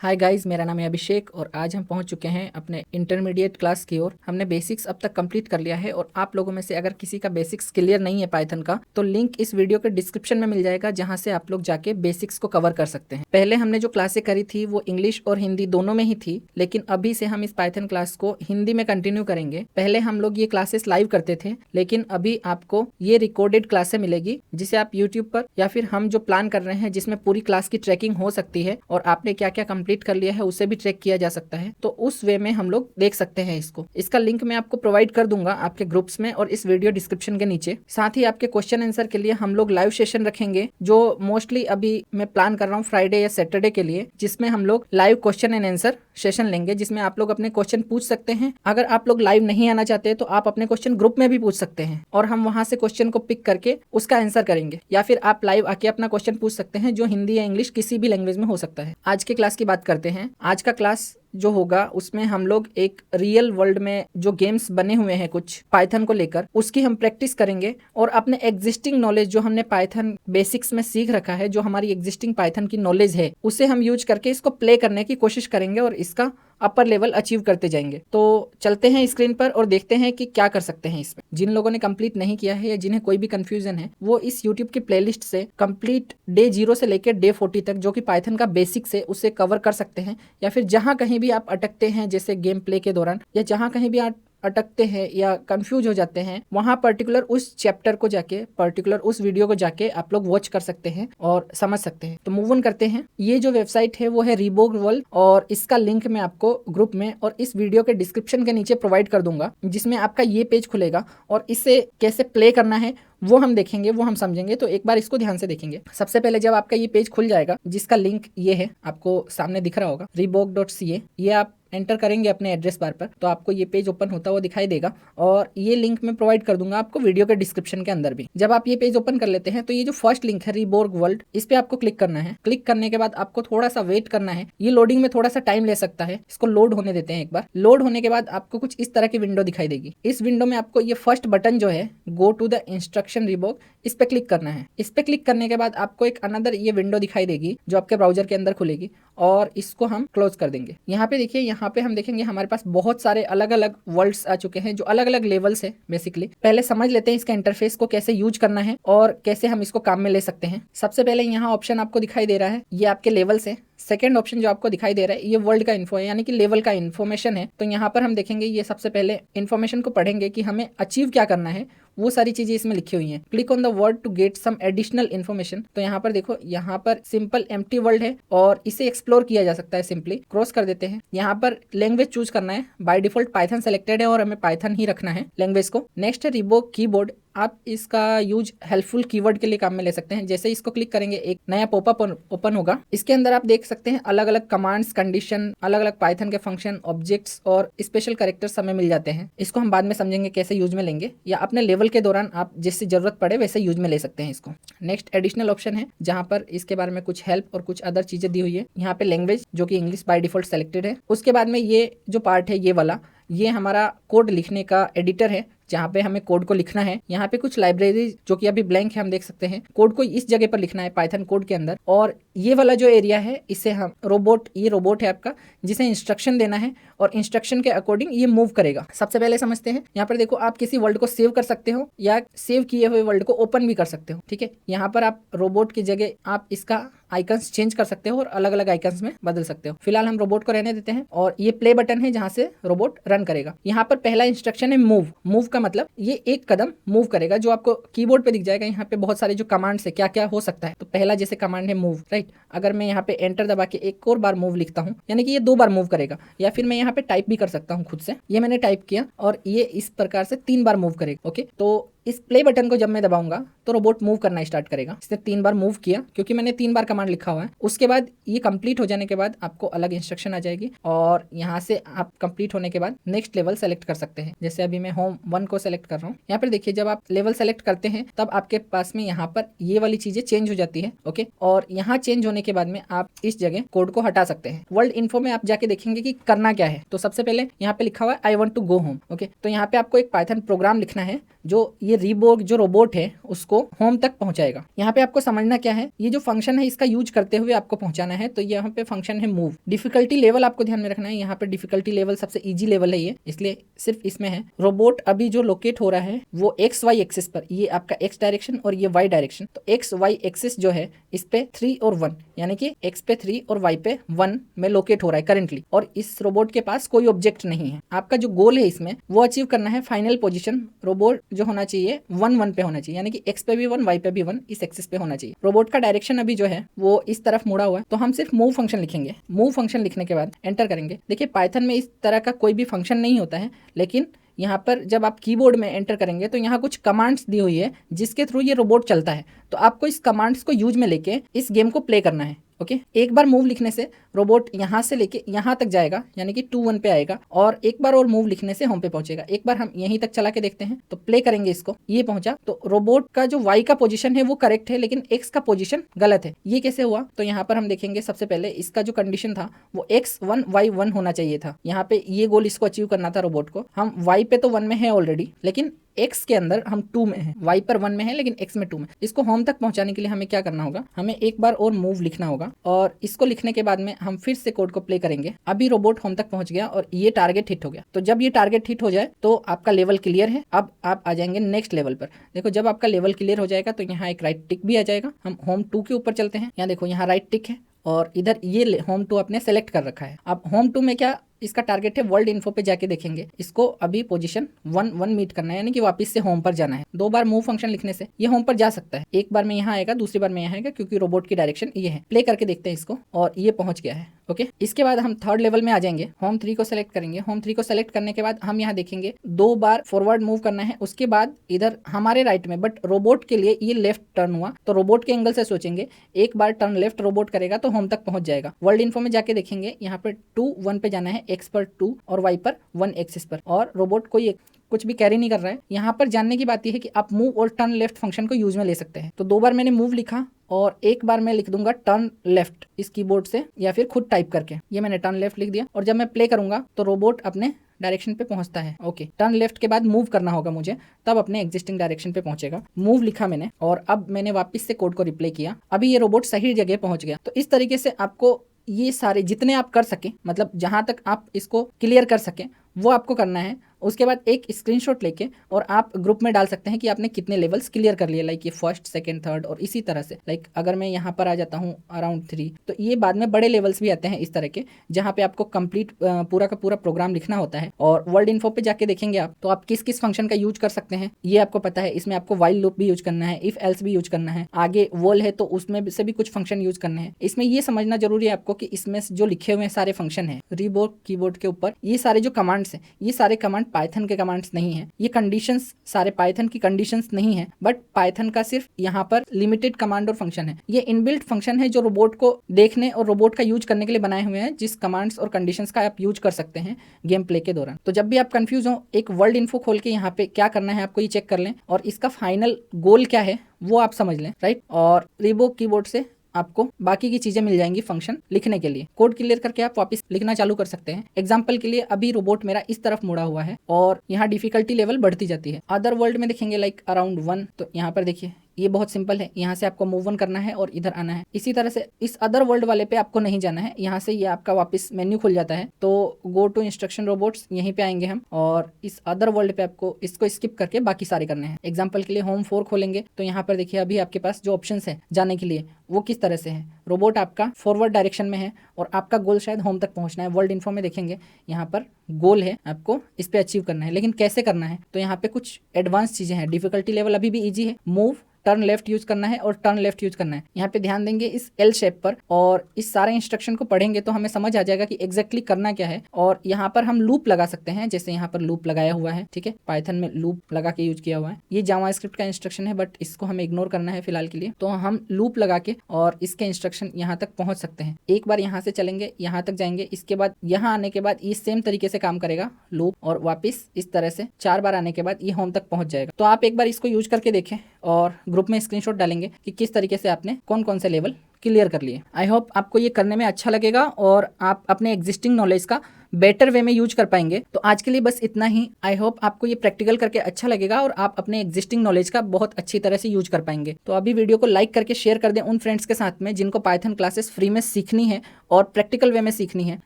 Hi guys, मेरा नाम है अभिषेक और आज हम पहुंच चुके हैं अपने इंटरमीडिएट क्लास की ओर। हमने बेसिक्स अब तक कंप्लीट कर लिया है और आप लोगों में से अगर किसी का बेसिक्स क्लियर नहीं है पाइथन का, तो लिंक इस वीडियो के डिस्क्रिप्शन में मिल जाएगा, जहां से आप लोग जाके बेसिक्स को कवर कर सकते हैं। पहले हमने जो क्लासें करी थी वो इंग्लिश और हिंदी दोनों में ही थी, लेकिन अभी से हम इस पाइथन क्लास को हिंदी में कंटिन्यू करेंगे। पहले हम लोग ये क्लासेस लाइव करते थे, लेकिन अभी आपको ये रिकॉर्डेड क्लासें मिलेगी, जिसे आप यूट्यूब पर या फिर हम जो प्लान कर रहे हैं जिसमें पूरी क्लास की ट्रैकिंग हो सकती है और आपने क्या क्या कंप्लीट कर लिया है उसे भी ट्रैक किया जा सकता है, तो उस वे में हम लोग देख सकते हैं इसको। इसका लिंक मैं आपको प्रोवाइड कर दूंगा आपके ग्रुप्स में और इस वीडियो डिस्क्रिप्शन के नीचे। साथ ही आपके क्वेश्चन आंसर के लिए हम लोग लाइव सेशन रखेंगे, जो मोस्टली अभी मैं प्लान कर रहा हूँ फ्राइडे या सैटरडे के लिए, जिसमें हम लोग live question and answer session लेंगे, जिसमें आप लोग अपने क्वेश्चन पूछ सकते हैं। अगर आप लोग लाइव नहीं आना चाहते तो आप अपने क्वेश्चन ग्रुप में भी पूछ सकते हैं और हम वहां से क्वेश्चन को पिक करके उसका आंसर करेंगे, या फिर आप लाइव आके अपना क्वेश्चन पूछ सकते हैं, जो हिंदी या इंग्लिश किसी भी लैंग्वेज में हो सकता है। आज के क्लास की बात करते हैं। आज का क्लास जो होगा उसमें हम लोग एक रियल वर्ल्ड में जो गेम्स बने हुए हैं कुछ पाइथन को लेकर, उसकी हम प्रैक्टिस करेंगे और अपने एग्जिस्टिंग नॉलेज जो हमने पाइथन बेसिक्स में सीख रखा है, जो हमारी एग्जिस्टिंग पाइथन की नॉलेज है, उसे हम यूज करके इसको प्ले करने की कोशिश करेंगे और इसका अपर लेवल अचीव करते जाएंगे। तो चलते हैं स्क्रीन पर और देखते हैं कि क्या कर सकते हैं इसमें। जिन लोगों ने कंप्लीट नहीं किया है या जिन्हें कोई भी कंफ्यूजन है, वो इस यूट्यूब की प्लेलिस्ट से कंप्लीट डे 0 से लेकर डे 40 तक जो कि पाइथन का बेसिक्स है उसे कवर कर सकते हैं। या फिर जहां कहीं भी आप अटकते हैं, जैसे गेम प्ले के दौरान, या जहां कहीं भी आप अटकते हैं या कंफ्यूज हो जाते हैं, वहां पर्टिकुलर उस चैप्टर को जाके, पर्टिकुलर उस वीडियो को जाके आप लोग वॉच कर सकते हैं और समझ सकते हैं। तो मूव ऑन करते हैं। ये जो वेबसाइट है वो है रीबोग वर्ल्ड और इसका लिंक मैं आपको ग्रुप में और इस वीडियो के डिस्क्रिप्शन के नीचे प्रोवाइड कर दूंगा, जिसमें आपका ये पेज खुलेगा और इसे कैसे प्ले करना है वो हम देखेंगे, वो हम समझेंगे। तो एक बार इसको ध्यान से देखेंगे। सबसे पहले जब आपका ये पेज खुल जाएगा, जिसका लिंक ये है, आपको सामने दिख रहा होगा reebok.ca, ये आप एंटर करेंगे अपने एड्रेस बार पर, तो आपको ये पेज ओपन होता हुआ दिखाई देगा और ये लिंक मैं प्रोवाइड कर दूंगा आपको वीडियो के डिस्क्रिप्शन के अंदर भी। जब आप ये पेज ओपन कर लेते हैं तो ये जो फर्स्ट लिंक है रीबोर्ग वर्ल्ड, इस पे आपको क्लिक करना है। क्लिक करने के बाद आपको थोड़ा सा वेट करना है। ये लोडिंग में थोड़ा सा टाइम ले सकता है, इसको लोड होने देते हैं एक बार। लोड होने के बाद आपको कुछ इस तरह की विंडो दिखाई देगी। इस विंडो में आपको ये फर्स्ट बटन जो है गो टू द इंस्ट्रक्शन रीबोग, इस पे क्लिक करना है। इस पे क्लिक करने के बाद आपको एक अनदर ये विंडो दिखाई देगी जो आपके ब्राउजर के अंदर खुलेगी और इसको हम क्लोज कर देंगे। यहाँ पे देखिए, यहाँ पे हम देखेंगे हमारे पास बहुत सारे अलग अलग वर्ड्स आ चुके हैं जो अलग अलग लेवल्स है। बेसिकली पहले समझ लेते हैं इसका इंटरफेस को कैसे यूज करना है और कैसे हम इसको काम में ले सकते हैं। सबसे पहले यहाँ ऑप्शन आपको दिखाई दे रहा है, ये आपके लेवल्स है। सेकेंड ऑप्शन जो आपको दिखाई दे रहा है ये वर्ल्ड का इन्फो है, यानी कि लेवल का इन्फॉर्मेशन है। तो यहाँ पर हम देखेंगे, ये सबसे पहले इन्फॉर्मेशन को पढ़ेंगे कि हमें अचीव क्या करना है, वो सारी चीजें इसमें लिखी हुई हैं। Click on the word to get some additional information. तो यहाँ पर देखो, यहाँ पर सिंपल एम्प्टी वर्ल्ड है और इसे एक्सप्लोर किया जा सकता है। सिंपली क्रॉस कर देते हैं। यहाँ पर लैंग्वेज चूज करना है। बाय डिफॉल्ट पाइथन सेलेक्टेड है और हमें पाइथन ही रखना है लैंग्वेज को। नेक्स्ट है रीबोग कीबोर्ड। आप इसका यूज हेल्पफुल कीवर्ड के लिए काम में ले सकते हैं। जैसे इसको क्लिक करेंगे एक नया पॉपअप ओपन होगा। इसके अंदर आप देख सकते हैं अलग अलग कमांड्स, कंडीशन, अलग अलग पाइथन के फंक्शन, ऑब्जेक्ट्स और स्पेशल कैरेक्टर्स हमें मिल जाते हैं। इसको हम बाद में समझेंगे कैसे यूज में लेंगे, या अपने लेवल के दौरान आप जिससे जरूरत पड़े वैसे यूज में ले सकते हैं इसको। नेक्स्ट एडिशनल ऑप्शन है, जहां पर इसके बारे में कुछ हेल्प और कुछ अदर चीजें दी हुई है। यहाँ पे लैंग्वेज जो कि इंग्लिश बाय डिफॉल्ट सेलेक्टेड है। उसके बाद में ये जो पार्ट है, ये वाला, ये हमारा कोड लिखने का एडिटर है, जहाँ पे हमें कोड को लिखना है। यहाँ पे कुछ लाइब्रेरी जो कि अभी ब्लैंक है, हम देख सकते हैं। कोड को इस जगह पर लिखना है पाइथन कोड के अंदर। और ये वाला जो एरिया है, इसे हम रोबोट, ये रोबोट है आपका, जिसे इंस्ट्रक्शन देना है और इंस्ट्रक्शन के अकॉर्डिंग ये मूव करेगा। सबसे पहले समझते हैं। यहाँ पर देखो, आप किसी वर्ल्ड को सेव कर सकते हो या सेव किए हुए वर्ल्ड को ओपन भी कर सकते हो। ठीक है, यहाँ पर आप रोबोट की जगह आप इसका आइकन्स चेंज कर सकते हो और अलग अलग आइकन्स में बदल सकते हो। फिलहाल हम रोबोट को रहने देते हैं और ये प्ले बटन है जहां से रोबोट रन करेगा। यहाँ पर पहला इंस्ट्रक्शन है मूव। मूव का मतलब ये एक कदम मूव करेगा, जो आपको कीबोर्ड पे दिख जाएगा। यहाँ पे बहुत सारे जो कमांड्स है, क्या क्या हो सकता है। तो पहला जैसे कमांड है मूव, राइट। अगर मैं यहाँ पे एंटर दबा के एक और बार मूव लिखता हूँ, यानी कि ये 2 बार मूव करेगा। या फिर मैं यहाँ पे टाइप भी कर सकता हूँ खुद से। ये मैंने टाइप किया और ये इस प्रकार से 3 बार मूव करेगा। ओके, तो इस प्ले बटन को जब मैं दबाऊंगा तो रोबोट मूव करना स्टार्ट करेगा। इसने 3 बार मूव किया क्योंकि मैंने 3 बार कमांड लिखा हुआ है। उसके बाद ये कंप्लीट हो जाने के बाद आपको अलग इंस्ट्रक्शन आ जाएगी और यहाँ से आप कंप्लीट होने के बाद नेक्स्ट लेवल सेलेक्ट कर सकते हैं। जैसे अभी मैं होम 1 को सेलेक्ट कर रहा हूँ। यहाँ पर देखिए, जब आप लेवल सेलेक्ट करते हैं तब आपके पास में यहाँ पर ये वाली चीजें चेंज हो जाती है। ओके, और यहाँ चेंज होने के बाद में आप इस जगह कोड को हटा सकते हैं। वर्ल्ड इन्फो में आप जाके देखेंगे कि करना क्या है। तो सबसे पहले यहाँ पे लिखा हुआ है I want to go home. Okay, तो यहाँ पे आपको एक पाइथन प्रोग्राम लिखना है जो ये रीबोक जो रोबोट है उसको होम तक पहुंचाएगा। यहाँ पे आपको समझना क्या है, ये जो फंक्शन है इसका यूज करते हुए आपको पहुंचाना है। तो यहाँ पे फंक्शन है मूव। डिफिकल्टी लेवल आपको ध्यान में रखना है, यहाँ पे डिफिकल्टी लेवल सबसे इजी लेवल है ये, इसलिए सिर्फ इसमें है। रोबोट अभी जो लोकेट हो रहा है वो एक्स वाई एक्सिस पर, ये आपका एक्स डायरेक्शन और ये वाई डायरेक्शन। तो एक्स वाई एक्सिस जो है इस पे 3 और 1 यानी कि एक्स पे 3 और वाई पे 1 में लोकेट हो रहा है करंटली, और इस रोबोट के पास कोई ऑब्जेक्ट नहीं है। आपका जो गोल है इसमें वो अचीव करना है फाइनल पोजीशन रोबोट जो होना चाहिए 1 पे होना चाहिए, यानी कि एक्स पे भी 1 वाई पे भी 1 इस एक्सिस पे होना चाहिए। रोबोट का डायरेक्शन अभी जो है वो इस तरफ मुड़ा हुआ है, तो हम सिर्फ मूव फंक्शन लिखेंगे। मूव फंक्शन लिखने के बाद एंटर करेंगे। देखिए पाइथन में इस तरह का कोई भी फंक्शन नहीं होता है, लेकिन यहाँ पर जब आप कीबोर्ड में एंटर करेंगे तो यहाँ कुछ कमांड्स दी हुई है जिसके थ्रू ये रोबोट चलता है। तो आपको इस कमांड्स को यूज में लेके इस गेम को प्ले करना है। ओके, एक बार मूव लिखने से रोबोट यहाँ से लेके यहाँ तक जाएगा, यानी कि 2-1 पे आएगा, और एक बार और मूव लिखने से होम पे पहुंचेगा। एक बार हम यहीं तक चला के देखते हैं, तो प्ले करेंगे इसको, ये पहुंचा। तो रोबोट का जो वाई का पोजीशन है वो करेक्ट है, लेकिन एक्स का पोजीशन गलत है। ये कैसे हुआ? तो यहाँ पर हम देखेंगे सबसे पहले इसका जो कंडीशन था वो x1 y1 होना चाहिए था। यहाँ पे ये गोल इसको अचीव करना था रोबोट को। हम y पे तो 1 में है ऑलरेडी, लेकिन x के अंदर हम 2 में है। y पर 1 में है लेकिन x में 2 में। इसको होम तक पहुंचाने के लिए हमें क्या करना होगा, हमें एक बार और मूव लिखना होगा, और इसको लिखने के बाद में हम फिर से कोड को प्ले करेंगे। अभी रोबोट होम तक पहुंच गया और ये टारगेट हिट हो गया। तो जब ये टारगेट हिट हो जाए तो आपका लेवल क्लियर है। अब आप आ जाएंगे नेक्स्ट लेवल पर। देखो जब आपका लेवल क्लियर हो जाएगा तो यहाँ एक राइट टिक भी आ जाएगा। हम होम 2 के ऊपर चलते हैं। यहाँ देखो यहाँ राइट टिक है और इधर ये होम 2 आपने सेलेक्ट कर रखा है। अब होम 2 में क्या इसका टारगेट है, वर्ल्ड इन्फो पे जाके देखेंगे। इसको अभी पोजीशन 1-1 मीट करना है, यानी कि वापस से होम पर जाना है। 2 बार मूव फंक्शन लिखने से ये होम पर जा सकता है। एक बार में यहाँ आएगा, दूसरी बार में यहाँ आएगा, क्योंकि रोबोट की डायरेक्शन ये है। प्ले करके देखते हैं इसको, और ये पहुंच गया है। ओके, इसके बाद हम थर्ड लेवल में आ जाएंगे। होम 3 को सेलेक्ट करेंगे। होम 3 को सेलेक्ट करने के बाद हम यहाँ देखेंगे 2 बार फॉरवर्ड मूव करना है। उसके बाद इधर हमारे राइट में, बट रोबोट के लिए ये लेफ्ट टर्न हुआ, तो रोबोट के एंगल से सोचेंगे एक बार टर्न लेफ्ट रोबोट करेगा तो होम तक पहुंच जाएगा। वर्ल्ड इन्फो में जाके देखेंगे, यहाँ पर 2-1 पे जाना है, एक्स पर 2 और वाई पर 1 एक्सिस पर, और रोबोट कोई कुछ भी कैरी नहीं कर रहा है। यहाँ पर जानने की बात यह है कि आप मूव और टर्न लेफ्ट फंक्शन को यूज में ले सकते हैं। तो 2 बार मैंने मूव लिखा और एक बार मैं लिख दूंगा टर्न लेफ्ट इस कीबोर्ड से, या फिर खुद टाइप करके। ये मैंने टर्न लेफ्ट लिख दिया, और जब मैं प्ले करूंगा तो रोबोट अपने डायरेक्शन पे पहुंचता है। ओके, टर्न लेफ्ट के बाद मूव करना होगा मुझे, तब अपने एग्जिस्टिंग डायरेक्शन पे पहुंचेगा। मूव लिखा मैंने, और अब मैंने वापस से कोड को रिप्ले किया। अभी ये रोबोट सही जगह पहुंच गया। तो इस तरीके से आपको ये सारे जितने आप कर सकें, मतलब जहां तक आप इसको क्लियर कर सकें वो आपको करना है। उसके बाद एक स्क्रीनशॉट लेके और आप ग्रुप में डाल सकते हैं कि आपने कितने लेवल्स क्लियर कर लिए, लाइक ये फर्स्ट, सेकंड, थर्ड, और इसी तरह से। लाइक अगर मैं यहाँ पर आ जाता हूँ अराउंड 3, तो ये बाद में बड़े लेवल्स भी आते हैं इस तरह के, जहाँ पे आपको कंप्लीट पूरा का पूरा प्रोग्राम लिखना होता है। और वर्ल्ड इन्फो पे जाके देखेंगे आप, तो आप किस किस फंक्शन का यूज कर सकते हैं ये आपको पता है। इसमें आपको वाइल लूप भी यूज करना है, इफ एल्स भी यूज करना है, आगे वॉल है तो उसमें से भी कुछ फंक्शन यूज करने हैं। इसमें ये समझना जरूरी है आपको कि इसमें जो लिखे हुए सारे फंक्शन है रीबोक कीबोर्ड के ऊपर, ये सारे जो कमांड्स हैं, ये सारे कमांड पाइथन के कमांड्स नहीं है। ये कंडीशंस सारे पाइथन की कंडीशंस नहीं है, बट पाइथन का सिर्फ यहाँ पर लिमिटेड कमांड और फंक्शन है। ये इनबिल्ट फंक्शन है जो रोबोट को देखने और रोबोट का यूज करने के लिए बनाए हुए हैं, जिस कमांड्स और कंडीशंस का आप यूज कर सकते हैं गेम प्ले के दौरान। तो जब भी आप कंफ्यूज हो, एक वर्ल्ड इन्फो खोल के यहाँ पे क्या करना है आपको ये चेक कर लें, और इसका फाइनल गोल क्या है वो आप समझ लें, राइट। और रीबोक कीबोर्ड से आपको बाकी की चीजें मिल जाएंगी फंक्शन लिखने के लिए। कोड क्लियर करके आप वापस लिखना चालू कर सकते हैं। एग्जांपल के लिए अभी रोबोट मेरा इस तरफ मुड़ा हुआ है और यहाँ डिफिकल्टी लेवल बढ़ती जाती है। अदर वर्ल्ड में देखेंगे लाइक अराउंड 1, तो यहाँ पर देखिए ये बहुत सिंपल है। यहाँ से आपको मूव 1 करना है और इधर आना है। इसी तरह से इस अदर वर्ल्ड वाले पे आपको नहीं जाना है, यहाँ से ये आपका वापस मेन्यू खुल जाता है। तो गो टू इंस्ट्रक्शन रोबोट्स, यहीं पे आएंगे हम, और इस अदर वर्ल्ड पे आपको इसको स्किप करके बाकी सारे करने हैं। एग्जाम्पल के लिए होम 4 खोलेंगे तो यहाँ पर देखिए अभी आपके पास जो ऑप्शन है जाने के लिए वो किस तरह से है। रोबोट आपका फॉरवर्ड डायरेक्शन में है और आपका गोल शायद होम तक पहुंचना है। वर्ल्ड इन्फो में देखेंगे यहाँ पर गोल है, आपको इस पे अचीव करना है, लेकिन कैसे करना है तो यहाँ पे कुछ एडवांस चीजें हैं। डिफिकल्टी लेवल अभी भी इजी है। मूव, टर्न लेफ्ट यूज करना है और टर्न लेफ्ट यूज करना है। यहाँ पे ध्यान देंगे इस एल शेप पर, और इस सारे इंस्ट्रक्शन को पढ़ेंगे तो हमें समझ आ जाएगा कि एग्जैक्टली करना क्या है। और यहाँ पर हम लूप लगा सकते हैं, जैसे यहाँ पर लूप लगाया हुआ है, ठीक है, पाइथन में लूप लगा के यूज किया हुआ है। ये जावास्क्रिप्ट का इंस्ट्रक्शन है, बट इसको हमें इग्नोर करना है फिलहाल के लिए। तो हम लूप लगा के और इसके इंस्ट्रक्शन यहाँ तक पहुंच सकते हैं। एक बार यहाँ से चलेंगे, यहाँ तक जाएंगे, इसके बाद यहाँ आने के बाद ये सेम तरीके से काम करेगा लूप, और वापिस इस तरह से 4 बार आने के बाद ये होम तक पहुंच जाएगा। तो आप एक बार इसको यूज करके देखें और ग्रुप में स्क्रीनशॉट डालेंगे कि किस तरीके से आपने कौन कौन से लेवल क्लियर कर लिए। आई होप आपको ये करने में अच्छा लगेगा और आप अपने एग्जिस्टिंग नॉलेज का बेटर वे में यूज कर पाएंगे। तो आज के लिए बस इतना ही। आई होप आपको ये प्रैक्टिकल करके अच्छा लगेगा और आप अपने एग्जिस्टिंग नॉलेज का बहुत अच्छी तरह से यूज कर पाएंगे। तो अभी वीडियो को लाइक करके शेयर कर दें उन फ्रेंड्स के साथ में जिनको पाइथन क्लासेस फ्री में सीखनी है और प्रैक्टिकल वे में सीखनी है।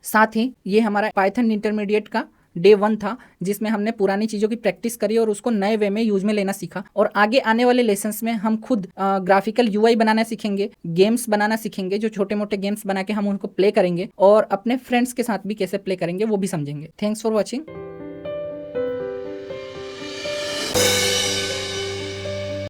साथ ही ये हमारा पाइथन इंटरमीडिएट का डे 1 था जिसमें हमने पुरानी चीज़ों की प्रैक्टिस करी और उसको नए वे में यूज में लेना सीखा। और आगे आने वाले लेसन्स में हम खुद ग्राफिकल यूआई बनाना सीखेंगे, गेम्स बनाना सीखेंगे, जो छोटे मोटे गेम्स बना के हम उनको प्ले करेंगे और अपने फ्रेंड्स के साथ भी कैसे प्ले करेंगे वो भी समझेंगे। Thanks for watching.